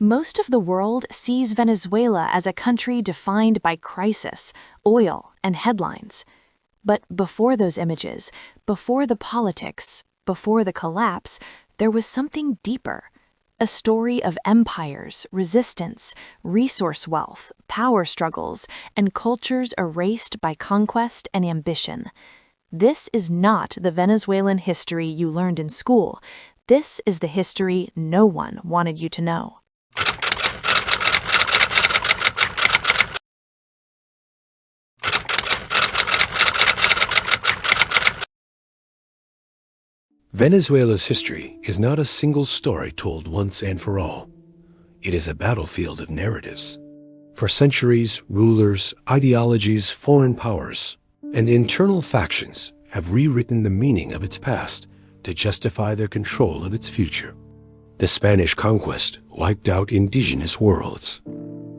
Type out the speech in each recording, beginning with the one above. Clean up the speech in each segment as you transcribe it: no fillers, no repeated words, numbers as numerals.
Most of the world sees Venezuela as a country defined by crisis, oil, and headlines. But before those images, before the politics, before the collapse, there was something deeper. A story of empires, resistance, resource wealth, power struggles, and cultures erased by conquest and ambition. This is not the Venezuelan history you learned in school. This is the history no one wanted you to know. Venezuela's history is not a single story told once and for all. It is a battlefield of narratives. For centuries, rulers, ideologies, foreign powers, and internal factions have rewritten the meaning of its past to justify their control of its future. The Spanish conquest wiped out indigenous worlds.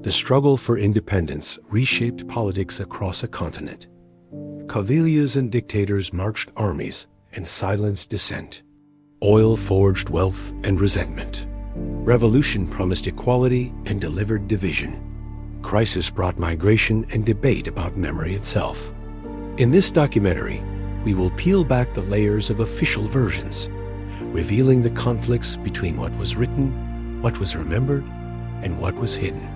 The struggle for independence reshaped politics across a continent. Caudillos and dictators marched armies and silenced dissent. Oil forged wealth and resentment. Revolution promised equality and delivered division. Crisis brought migration and debate about memory itself. In this documentary, we will peel back the layers of official versions, revealing the conflicts between what was written, what was remembered, and what was hidden.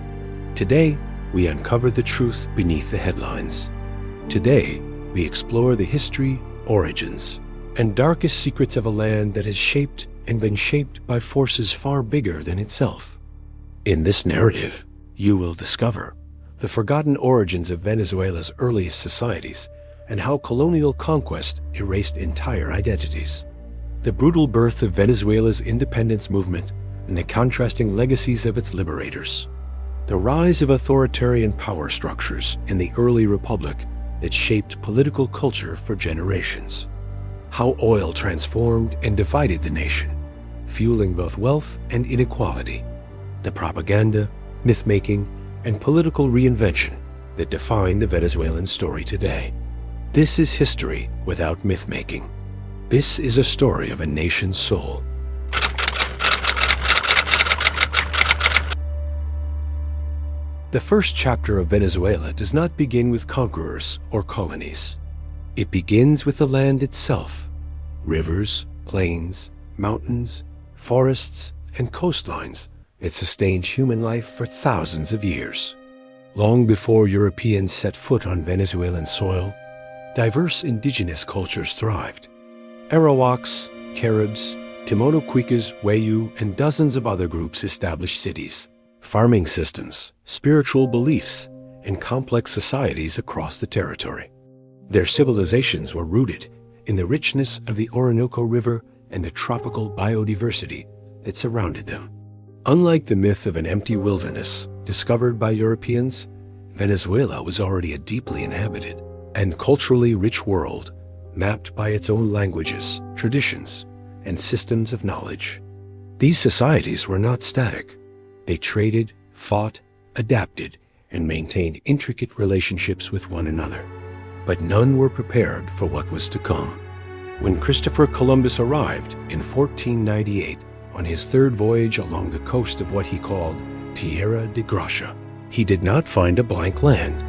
Today, we uncover the truth beneath the headlines. Today, we explore the history, origins, and darkest secrets of a land that has shaped and been shaped by forces far bigger than itself. In this narrative, you will discover the forgotten origins of Venezuela's earliest societies and how colonial conquest erased entire identities. The brutal birth of Venezuela's independence movement and the contrasting legacies of its liberators. The rise of authoritarian power structures in the early republic that shaped political culture for generations. How oil transformed and divided the nation, fueling both wealth and inequality. The propaganda, myth-making, and political reinvention that define the Venezuelan story today. This is history without myth-making. This is a story of a nation's soul. The first chapter of Venezuela does not begin with conquerors or colonies. It begins with the land itself. Rivers, plains, mountains, forests, and coastlines that sustained human life for thousands of years. Long before Europeans set foot on Venezuelan soil, diverse indigenous cultures thrived. Arawaks, Caribs, Timono-Cuicas, Wayu, and dozens of other groups established cities, farming systems, spiritual beliefs, and complex societies across the territory. Their civilizations were rooted in the richness of the Orinoco River and the tropical biodiversity that surrounded them. Unlike the myth of an empty wilderness discovered by Europeans, Venezuela was already a deeply inhabited and culturally rich world, mapped by its own languages, traditions, and systems of knowledge. These societies were not static. They traded, fought, adapted, and maintained intricate relationships with one another. But none were prepared for what was to come. When Christopher Columbus arrived in 1498 on his third voyage along the coast of what he called Tierra de Gracia, he did not find a blank land.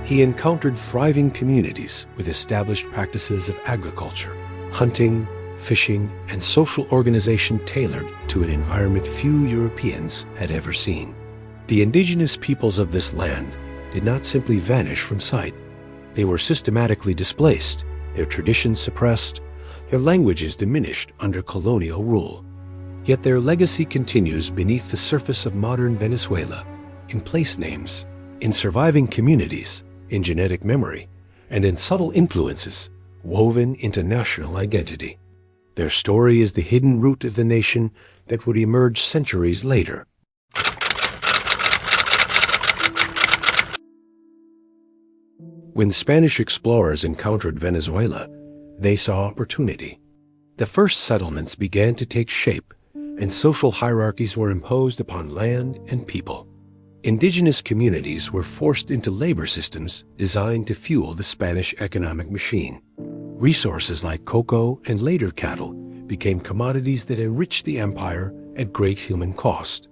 He encountered thriving communities with established practices of agriculture, hunting, fishing, and social organization tailored to an environment few Europeans had ever seen. The indigenous peoples of this land did not simply vanish from sight. They were systematically displaced, their traditions suppressed, their languages diminished under colonial rule. Yet their legacy continues beneath the surface of modern Venezuela, in place names, in surviving communities, in genetic memory, and in subtle influences woven into national identity. Their story is the hidden root of the nation that would emerge centuries later. When Spanish explorers encountered Venezuela, they saw opportunity. The first settlements began to take shape, and social hierarchies were imposed upon land and people. Indigenous communities were forced into labor systems designed to fuel the Spanish economic machine. Resources like cocoa and later cattle became commodities that enriched the empire at great human cost.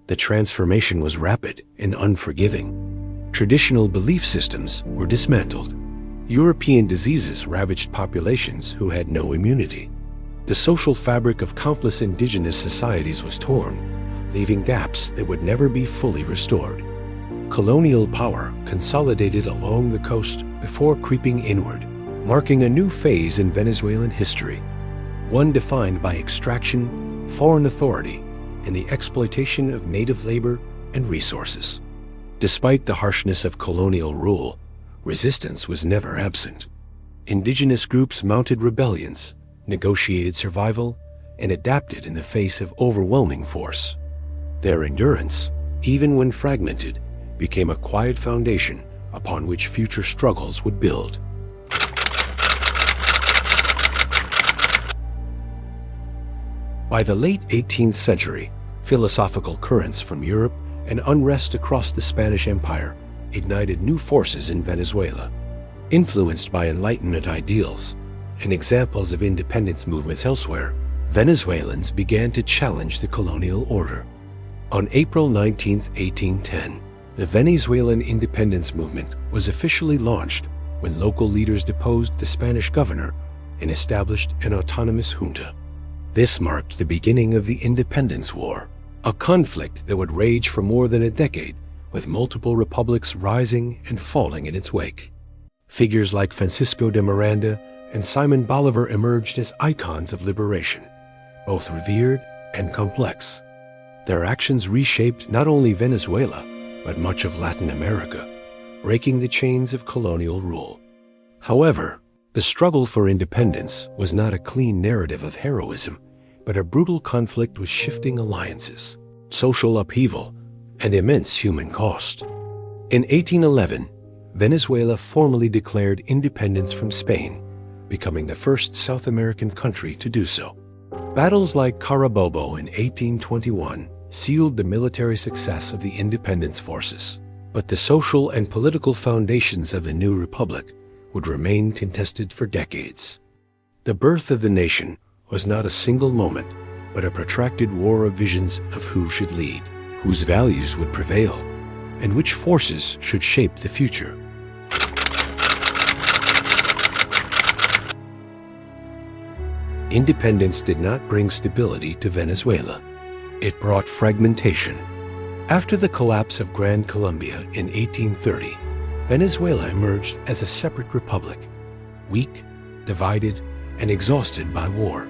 The transformation was rapid and unforgiving. Traditional belief systems were dismantled. European diseases ravaged populations who had no immunity. The social fabric of countless indigenous societies was torn, leaving gaps that would never be fully restored. Colonial power consolidated along the coast before creeping inward, marking a new phase in Venezuelan history, one defined by extraction, foreign authority, and the exploitation of native labor and resources. Despite the harshness of colonial rule, resistance was never absent. Indigenous groups mounted rebellions, negotiated survival, and adapted in the face of overwhelming force. Their endurance, even when fragmented, became a quiet foundation upon which future struggles would build. By the late 18th century, philosophical currents from Europe and unrest across the Spanish Empire ignited new forces in Venezuela. Influenced by Enlightenment ideals and examples of independence movements elsewhere, Venezuelans began to challenge the colonial order. On April 19, 1810, the Venezuelan independence movement was officially launched when local leaders deposed the Spanish governor and established an autonomous junta. This marked the beginning of the Independence War, a conflict that would rage for more than a decade, with multiple republics rising and falling in its wake. Figures like Francisco de Miranda and Simon Bolivar emerged as icons of liberation, both revered and complex. Their actions reshaped not only Venezuela, but much of Latin America, breaking the chains of colonial rule. However, the struggle for independence was not a clean narrative of heroism, but a brutal conflict with shifting alliances, social upheaval, and immense human cost. In 1811, Venezuela formally declared independence from Spain, becoming the first South American country to do so. Battles like Carabobo in 1821 sealed the military success of the independence forces, but the social and political foundations of the new republic would remain contested for decades. The birth of the nation was not a single moment, but a protracted war of visions of who should lead, whose values would prevail, and which forces should shape the future. Independence did not bring stability to Venezuela. It brought fragmentation. After the collapse of Gran Colombia in 1830, Venezuela emerged as a separate republic, weak, divided, and exhausted by war.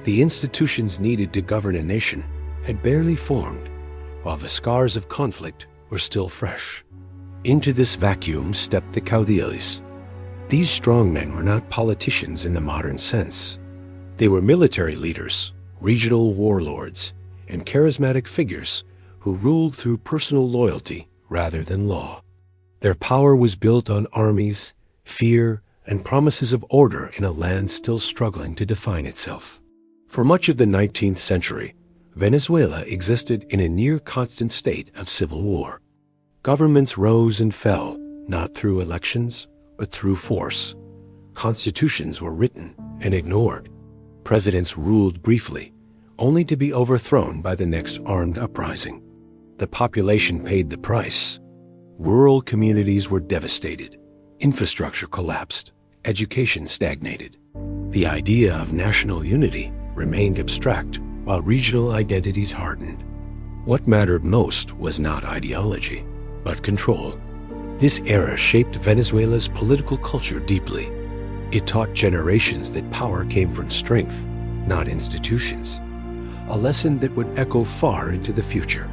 The institutions needed to govern a nation had barely formed, while the scars of conflict were still fresh. Into this vacuum stepped the caudillos. These strongmen were not politicians in the modern sense. They were military leaders, regional warlords, and charismatic figures who ruled through personal loyalty rather than law. Their power was built on armies, fear, and promises of order in a land still struggling to define itself. For much of the 19th century, Venezuela existed in a near-constant state of civil war. Governments rose and fell, not through elections, but through force. Constitutions were written and ignored. Presidents ruled briefly, only to be overthrown by the next armed uprising. The population paid the price. Rural communities were devastated. Infrastructure collapsed. Education stagnated. The idea of national unity remained abstract while regional identities hardened. What mattered most was not ideology, but control. This era shaped Venezuela's political culture deeply. It taught generations that power came from strength, not institutions, a lesson that would echo far into the future.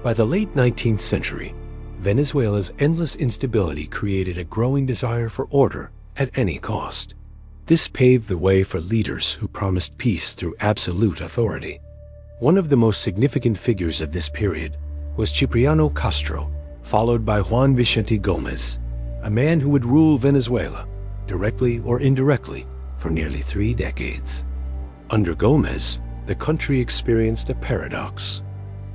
By the late 19th century, Venezuela's endless instability created a growing desire for order at any cost. This paved the way for leaders who promised peace through absolute authority. One of the most significant figures of this period was Cipriano Castro, followed by Juan Vicente Gómez, a man who would rule Venezuela, directly or indirectly, for nearly 3 decades. Under Gómez, the country experienced a paradox.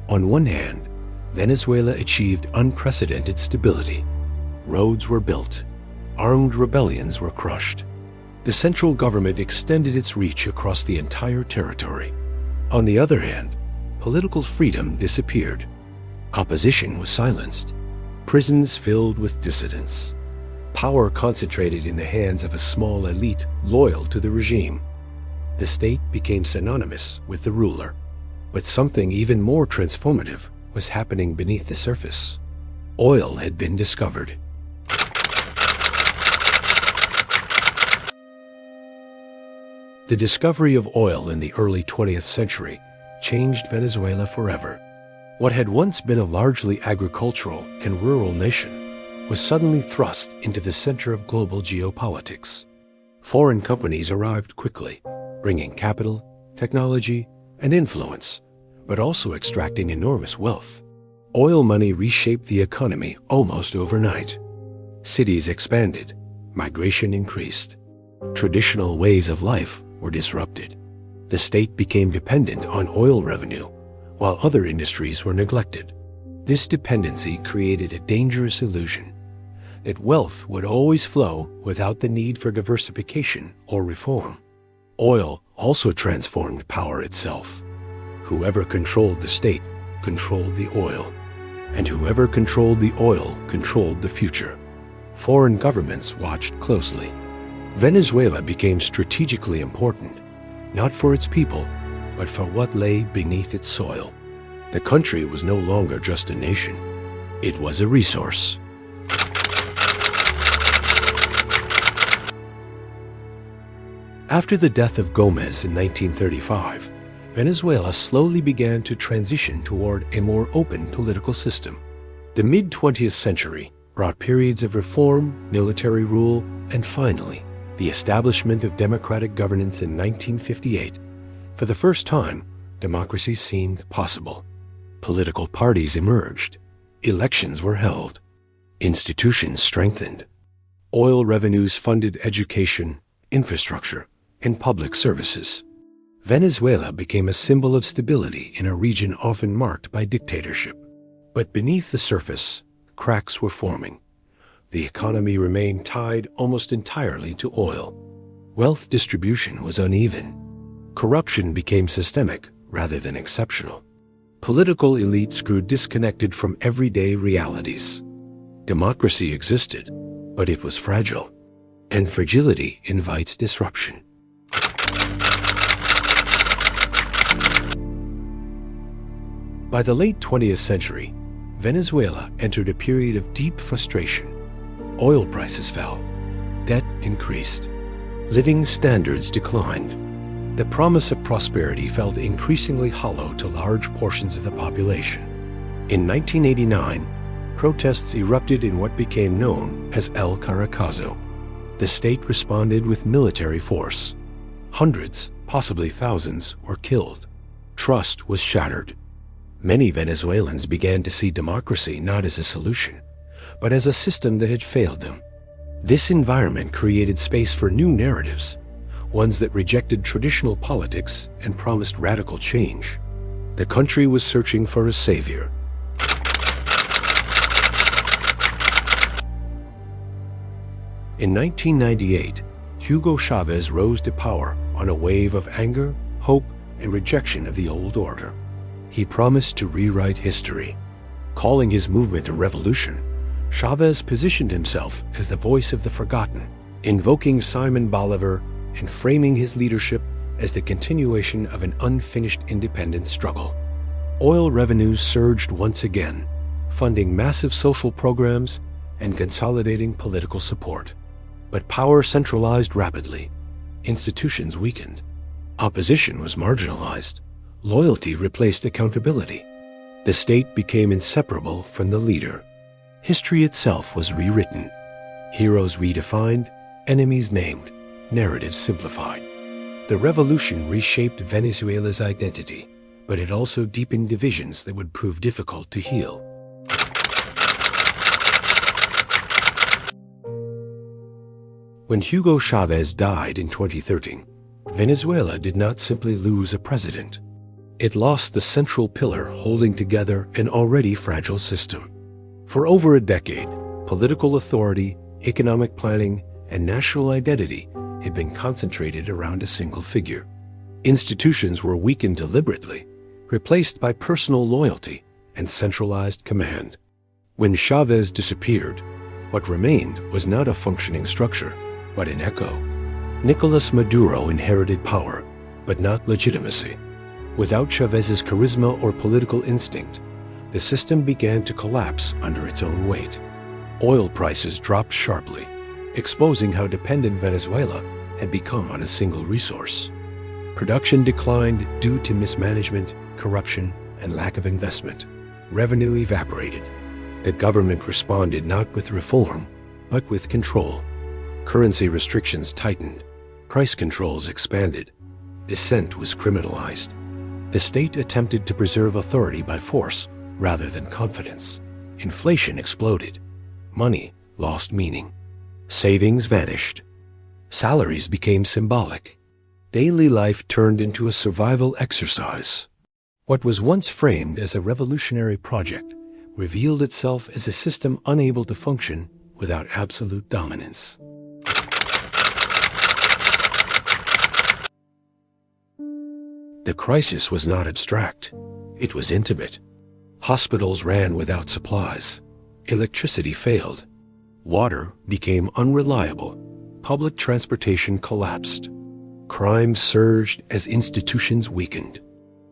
On one hand, Venezuela achieved unprecedented stability. Roads were built. Armed rebellions were crushed. The central government extended its reach across the entire territory. On the other hand, political freedom disappeared. Opposition was silenced. Prisons filled with dissidents. Power concentrated in the hands of a small elite loyal to the regime. The state became synonymous with the ruler. But something even more transformative was happening beneath the surface. Oil had been discovered. The discovery of oil in the early 20th century changed Venezuela forever. What had once been a largely agricultural and rural nation was suddenly thrust into the center of global geopolitics. Foreign companies arrived quickly, bringing capital, technology, and influence, but also extracting enormous wealth. Oil money reshaped the economy almost overnight. Cities expanded, migration increased. Traditional ways of life were disrupted. The state became dependent on oil revenue, while other industries were neglected. This dependency created a dangerous illusion that wealth would always flow without the need for diversification or reform. Oil also transformed power itself. Whoever controlled the state controlled the oil, and whoever controlled the oil controlled the future. Foreign governments watched closely. Venezuela became strategically important, not for its people, but for what lay beneath its soil. The country was no longer just a nation. It was a resource. After the death of Gomez in 1935, Venezuela slowly began to transition toward a more open political system. The mid-20th century brought periods of reform, military rule, and finally, the establishment of democratic governance in 1958. For the first time, democracy seemed possible. Political parties emerged. Elections were held. Institutions strengthened. Oil revenues funded education, infrastructure, and public services. Venezuela became a symbol of stability in a region often marked by dictatorship. But beneath the surface, cracks were forming. The economy remained tied almost entirely to oil. Wealth distribution was uneven. Corruption became systemic rather than exceptional. Political elites grew disconnected from everyday realities. Democracy existed, but it was fragile, and fragility invites disruption. By the late 20th century, Venezuela entered a period of deep frustration. Oil prices fell, debt increased, living standards declined. The promise of prosperity felt increasingly hollow to large portions of the population. In 1989, protests erupted in what became known as El Caracazo. The state responded with military force. Hundreds, possibly thousands, were killed. Trust was shattered. Many Venezuelans began to see democracy not as a solution, but as a system that had failed them. This environment created space for new narratives, ones that rejected traditional politics and promised radical change. The country was searching for a savior. In 1998, Hugo Chavez rose to power on a wave of anger, hope, and rejection of the old order. He promised to rewrite history. Calling his movement a revolution, Chavez positioned himself as the voice of the forgotten, invoking Simon Bolivar and framing his leadership as the continuation of an unfinished independence struggle. Oil revenues surged once again, funding massive social programs and consolidating political support. But power centralized rapidly. Institutions weakened. Opposition was marginalized. Loyalty replaced accountability. The state became inseparable from the leader. History itself was rewritten. Heroes redefined, enemies named, narratives simplified. The revolution reshaped Venezuela's identity, but it also deepened divisions that would prove difficult to heal. When Hugo Chavez died in 2013, Venezuela did not simply lose a president. It lost the central pillar holding together an already fragile system. For over a decade, political authority, economic planning, and national identity had been concentrated around a single figure. Institutions were weakened deliberately, replaced by personal loyalty and centralized command. When Chavez disappeared, what remained was not a functioning structure, but an echo. Nicolas Maduro inherited power, but not legitimacy. Without Chavez's charisma or political instinct, the system began to collapse under its own weight. Oil prices dropped sharply, exposing how dependent Venezuela had become on a single resource. Production declined due to mismanagement, corruption, and lack of investment. Revenue evaporated. The government responded not with reform, but with control. Currency restrictions tightened. Price controls expanded. Dissent was criminalized. The state attempted to preserve authority by force rather than confidence. Inflation exploded. Money lost meaning. Savings vanished. Salaries became symbolic. Daily life turned into a survival exercise. What was once framed as a revolutionary project revealed itself as a system unable to function without absolute dominance. The crisis was not abstract. It was intimate. Hospitals ran without supplies. Electricity failed. Water became unreliable. Public transportation collapsed. Crime surged as institutions weakened.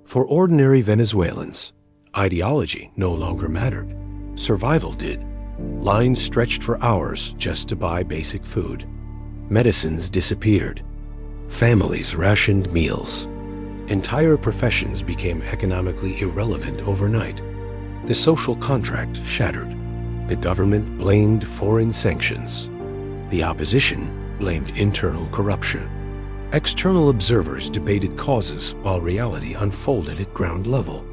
For ordinary Venezuelans, ideology no longer mattered. Survival did. Lines stretched for hours just to buy basic food. Medicines disappeared. Families rationed meals. Entire professions became economically irrelevant overnight. The social contract shattered. The government blamed foreign sanctions. The opposition blamed internal corruption. External observers debated causes while reality unfolded at ground level.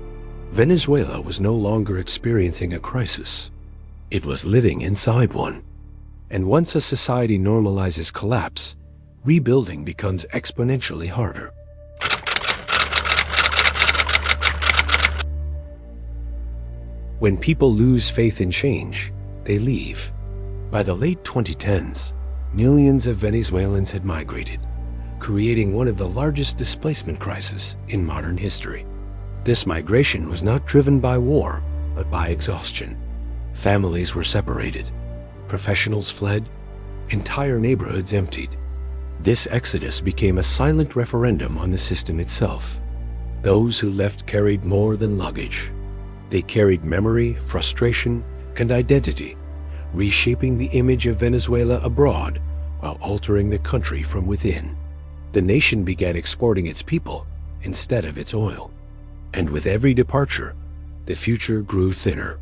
Venezuela was no longer experiencing a crisis. It was living inside one. And once a society normalizes collapse, rebuilding becomes exponentially harder. When people lose faith in change, they leave. By the late 2010s, millions of Venezuelans had migrated, creating one of the largest displacement crises in modern history. This migration was not driven by war, but by exhaustion. Families were separated. Professionals fled. Entire neighborhoods emptied. This exodus became a silent referendum on the system itself. Those who left carried more than luggage. They carried memory, frustration, and identity, reshaping the image of Venezuela abroad while altering the country from within. The nation began exporting its people instead of its oil. And with every departure, the future grew thinner.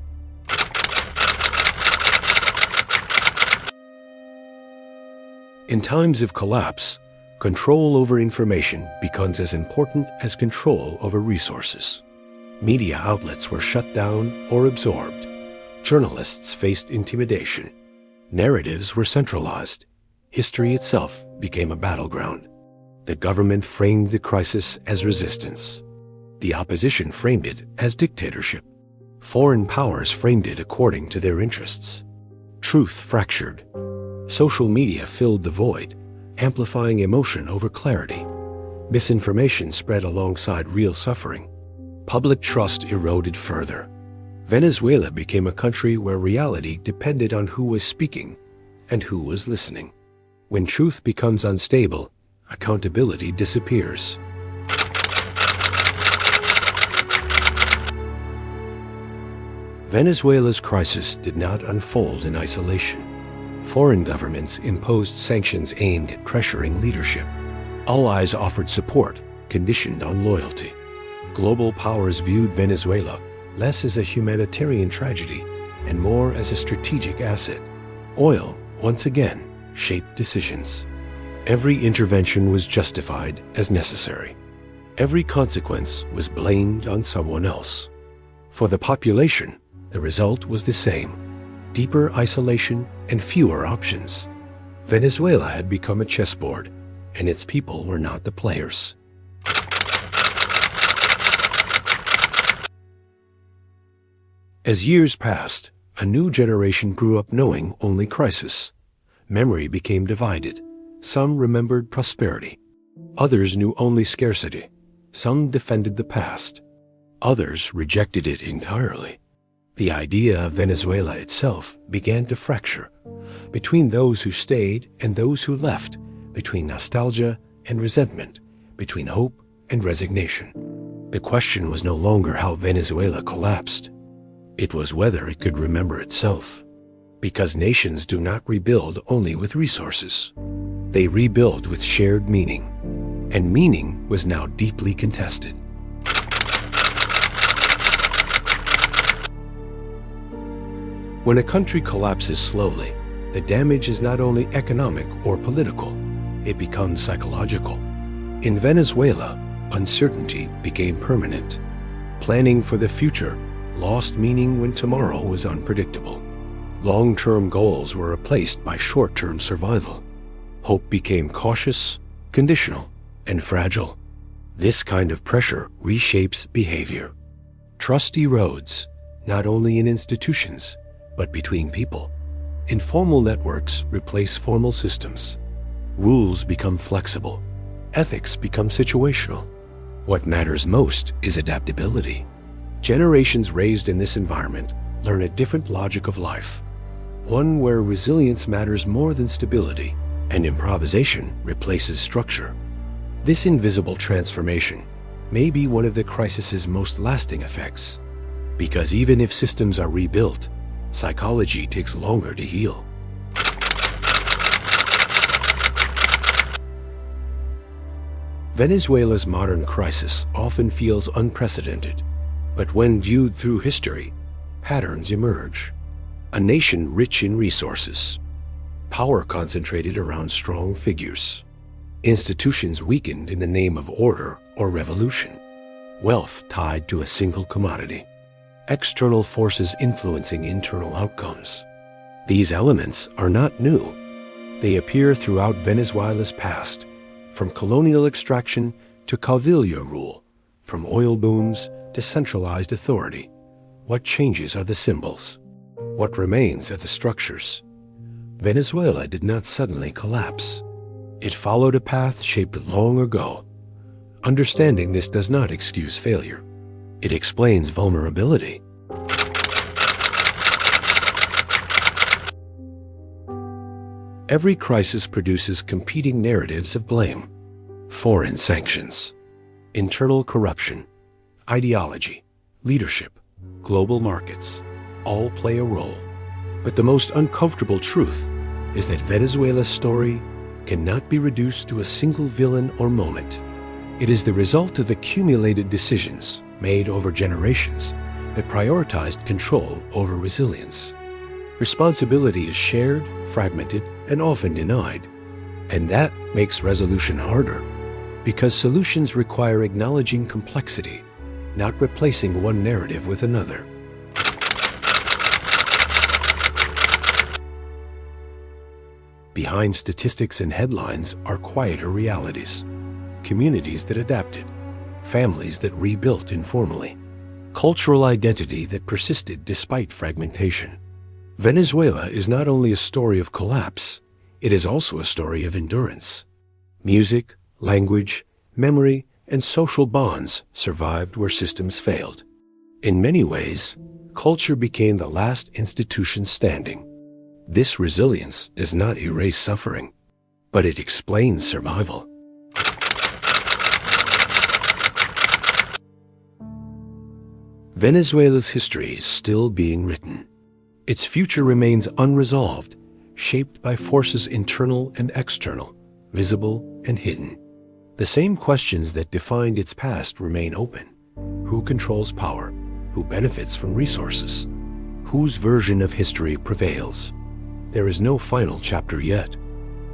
In times of collapse, control over information becomes as important as control over resources. Media outlets were shut down or absorbed. Journalists faced intimidation. Narratives were centralized. History itself became a battleground. The government framed the crisis as resistance. The opposition framed it as dictatorship. Foreign powers framed it according to their interests. Truth fractured. Social media filled the void, amplifying emotion over clarity. Misinformation spread alongside real suffering. Public trust eroded further. Venezuela became a country where reality depended on who was speaking and who was listening. When truth becomes unstable, accountability disappears. Venezuela's crisis did not unfold in isolation. Foreign governments imposed sanctions aimed at pressuring leadership. Allies offered support, conditioned on loyalty. Global powers viewed Venezuela less as a humanitarian tragedy and more as a strategic asset. Oil, once again, shaped decisions. Every intervention was justified as necessary. Every consequence was blamed on someone else. For the population, the result was the same: deeper isolation and fewer options. Venezuela had become a chessboard, and its people were not the players. As years passed, a new generation grew up knowing only crisis. Memory became divided. Some remembered prosperity. Others knew only scarcity. Some defended the past. Others rejected it entirely. The idea of Venezuela itself began to fracture between those who stayed and those who left, between nostalgia and resentment, between hope and resignation. The question was no longer how Venezuela collapsed. It was whether it could remember itself. Because nations do not rebuild only with resources. They rebuild with shared meaning. And meaning was now deeply contested. When a country collapses slowly, the damage is not only economic or political, it becomes psychological. In Venezuela, uncertainty became permanent. Planning for the future lost meaning when tomorrow was unpredictable. Long-term goals were replaced by short-term survival. Hope became cautious, conditional, and fragile. This kind of pressure reshapes behavior. Trust erodes, not only in institutions, but between people. Informal networks replace formal systems. Rules become flexible. Ethics become situational. What matters most is adaptability. Generations raised in this environment learn a different logic of life. One where resilience matters more than stability, and improvisation replaces structure. This invisible transformation may be one of the crisis's most lasting effects. Because even if systems are rebuilt, psychology takes longer to heal. Venezuela's modern crisis often feels unprecedented, but when viewed through history, patterns emerge. A nation rich in resources, power concentrated around strong figures, institutions weakened in the name of order or revolution, wealth tied to a single commodity, external forces influencing internal outcomes. These elements are not new. They appear throughout Venezuela's past, from colonial extraction to caudillo rule, from oil booms to centralized authority. What changes are the symbols. What remains are the structures. Venezuela did not suddenly collapse. It followed a path shaped long ago. Understanding this does not excuse failure. It explains vulnerability. Every crisis produces competing narratives of blame. Foreign sanctions, internal corruption, ideology, leadership, global markets, all play a role. But the most uncomfortable truth is that Venezuela's story cannot be reduced to a single villain or moment. It is the result of accumulated decisions made over generations that prioritized control over resilience. Responsibility is shared, fragmented, and often denied. And that makes resolution harder, because solutions require acknowledging complexity, not replacing one narrative with another. Behind statistics and headlines are quieter realities. Communities that adapted, families that rebuilt informally, cultural identity that persisted despite fragmentation. Venezuela is not only a story of collapse, it is also a story of endurance. Music, language, memory, and social bonds survived where systems failed. In many ways, culture became the last institution standing. This resilience does not erase suffering, but it explains survival. Venezuela's history is still being written. Its future remains unresolved, shaped by forces internal and external, visible and hidden. The same questions that defined its past remain open. Who controls power? Who benefits from resources? Whose version of history prevails? There is no final chapter yet.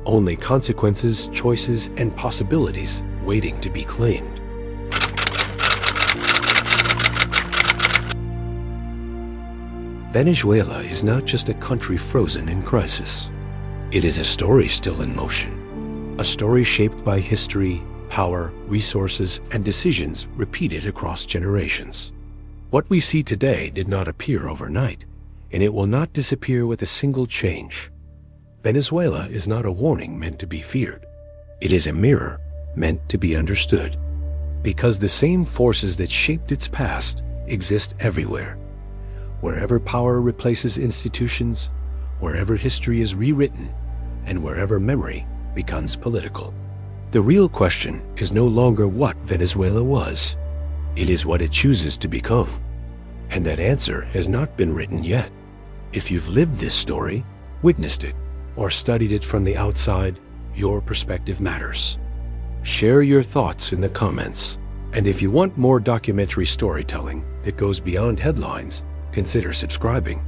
Only consequences, choices, and possibilities waiting to be claimed. Venezuela is not just a country frozen in crisis. It is a story still in motion. A story shaped by history, power, resources, and decisions repeated across generations. What we see today did not appear overnight, and it will not disappear with a single change. Venezuela is not a warning meant to be feared. It is a mirror meant to be understood. Because the same forces that shaped its past exist everywhere. Wherever power replaces institutions, wherever history is rewritten, and wherever memory becomes political. The real question is no longer what Venezuela was. It is what it chooses to become. And that answer has not been written yet. If you've lived this story, witnessed it, or studied it from the outside, your perspective matters. Share your thoughts in the comments. And if you want more documentary storytelling that goes beyond headlines, consider subscribing.